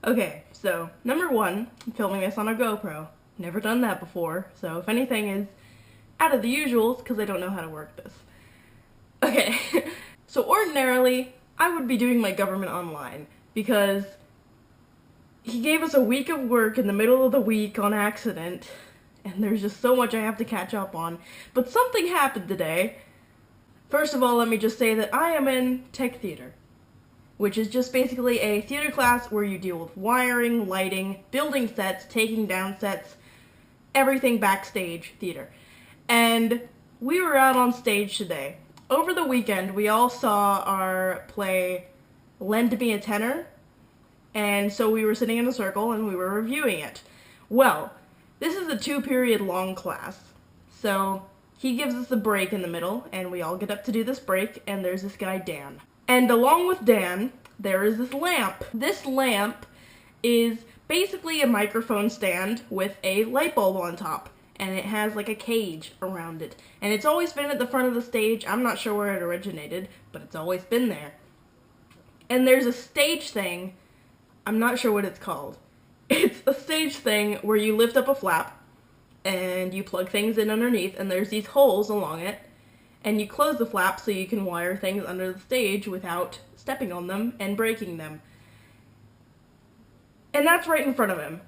Okay, so number one, I'm filming this on a GoPro. Never done that before, so if anything is out of the usual, it's because I don't know how to work this. Okay, so ordinarily, I would be doing my government online, because he gave us a week of work in the middle of the week on accident, and there's just so much I have to catch up on. But something happened today. First of all, let me just say that I am in tech theater, which is just basically a theater class where you deal with wiring, lighting, building sets, taking down sets, everything backstage theater. And we were out on stage today. Over the weekend, we all saw our play Lend Me a Tenor, and so we were sitting in a circle and we were reviewing it. Well, this is a 2-period long class, so he gives us a break in the middle, and we all get up to do this break, and there's this guy, Dan. And along with Dan, there is this lamp. This lamp is basically a microphone stand with a light bulb on top, and it has like a cage around it. And it's always been at the front of the stage. I'm not sure where it originated, but it's always been there. And there's a stage thing, I'm not sure what it's called. It's a stage thing where you lift up a flap, and you plug things in underneath, and there's these holes along it, and you close the flap so you can wire things under the stage without stepping on them and breaking them. And that's right in front of him.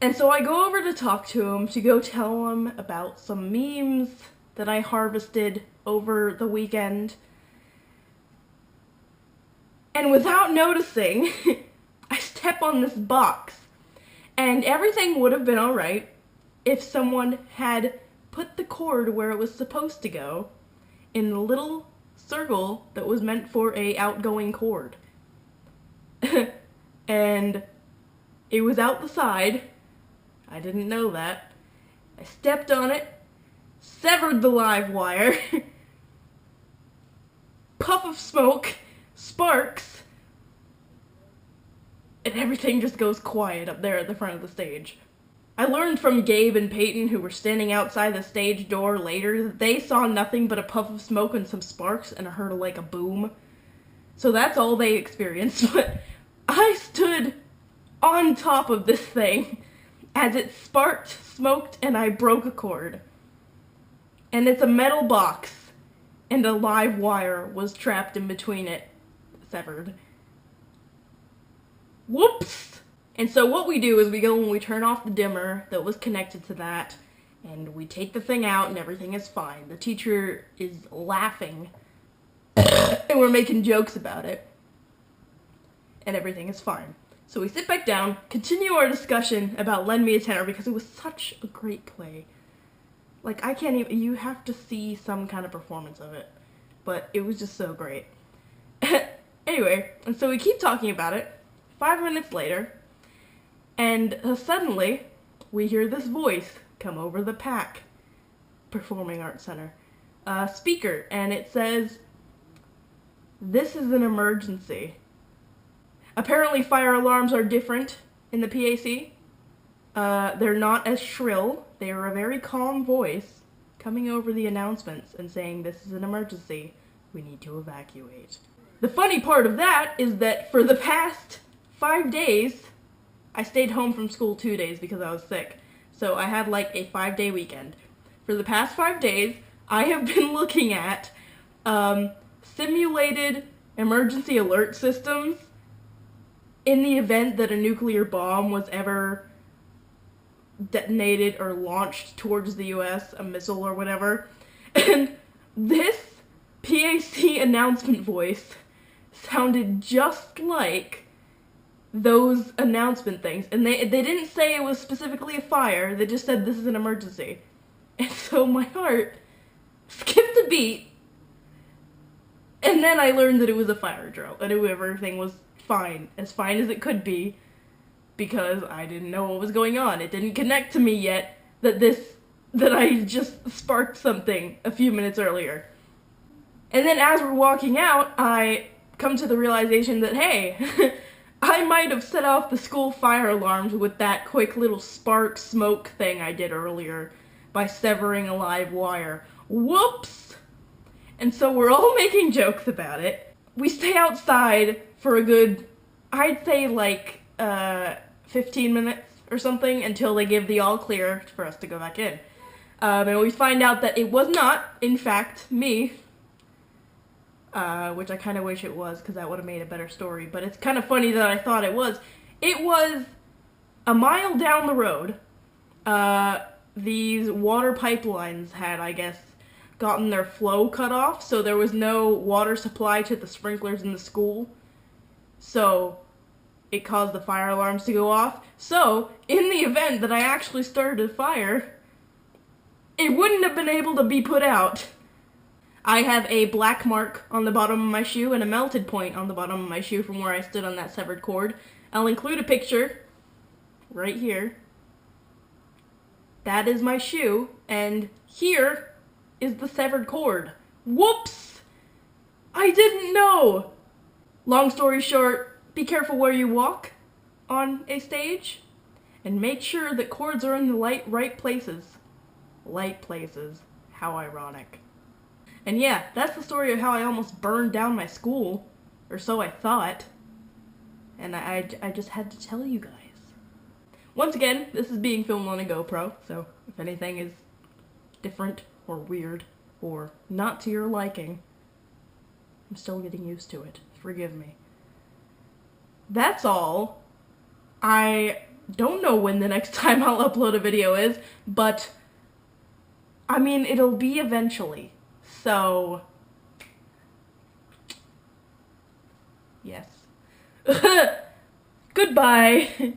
And so I go over to talk to him, to go tell him about some memes that I harvested over the weekend. And without noticing, I step on this box. And everything would have been alright if someone had put the cord where it was supposed to go in the little circle that was meant for a outgoing cord. And it was out the side. I didn't know that. I stepped on it, severed the live wire, puff of smoke, sparks, and everything just goes quiet up there at the front of the stage. I learned from Gabe and Peyton, who were standing outside the stage door later, that they saw nothing but a puff of smoke and some sparks and heard like a boom. So that's all they experienced, but I stood on top of this thing as it sparked, smoked, and I broke a cord. And it's a metal box, and a live wire was trapped in between it, severed. Whoops! And so what we do is we go and we turn off the dimmer that was connected to that, and we take the thing out and everything is fine. The teacher is laughing, and we're making jokes about it, and everything is fine. So we sit back down, continue our discussion about Lend Me a Tenor because it was such a great play. Like, I can't even, you have to see some kind of performance of it. But it was just so great. Anyway, and so we keep talking about it. 5 minutes later, and suddenly, we hear this voice come over the PAC, Performing Arts Center, speaker, and it says, "This is an emergency." Apparently fire alarms are different in the PAC. They're not as shrill. They are a very calm voice coming over the announcements and saying, "This is an emergency. We need to evacuate." The funny part of that is that for the past 5 days, I stayed home from school 2 days because I was sick. So I had like a 5-day weekend. For the past 5 days, I have been looking at simulated emergency alert systems in the event that a nuclear bomb was ever detonated or launched towards the US, a missile or whatever. And this PAC announcement voice sounded just like those announcement things. And they didn't say it was specifically a fire, they just said this is an emergency. And so my heart skipped a beat. And then I learned that it was a fire drill, and everything was fine as it could be, because I didn't know what was going on. It didn't connect to me yet that I just sparked something a few minutes earlier. And then as we're walking out, I come to the realization that, hey, I might have set off the school fire alarms with that quick little spark smoke thing I did earlier by severing a live wire. Whoops! And so we're all making jokes about it. We stay outside for a good, I'd say like 15 minutes or something until they give the all clear for us to go back in. And we find out that it was not, in fact, me. Which I kind of wish it was, because that would have made a better story. But it's kind of funny that I thought it was. It was a mile down the road. These water pipelines had, I guess, gotten their flow cut off, so there was no water supply to the sprinklers in the school. So it caused the fire alarms to go off. So, in the event that I actually started a fire, it wouldn't have been able to be put out. I have a black mark on the bottom of my shoe and a melted point on the bottom of my shoe from where I stood on that severed cord. I'll include a picture right here. That is my shoe, and here is the severed cord. Whoops! I didn't know! Long story short, be careful where you walk on a stage, and make sure that cords are in the right places. Light places. How ironic. And yeah, that's the story of how I almost burned down my school, or so I thought. And I just had to tell you guys. Once again, this is being filmed on a GoPro, so if anything is different or weird or not to your liking, I'm still getting used to it. Forgive me. That's all. I don't know when the next time I'll upload a video is, but I mean, it'll be eventually. So, yes. Goodbye.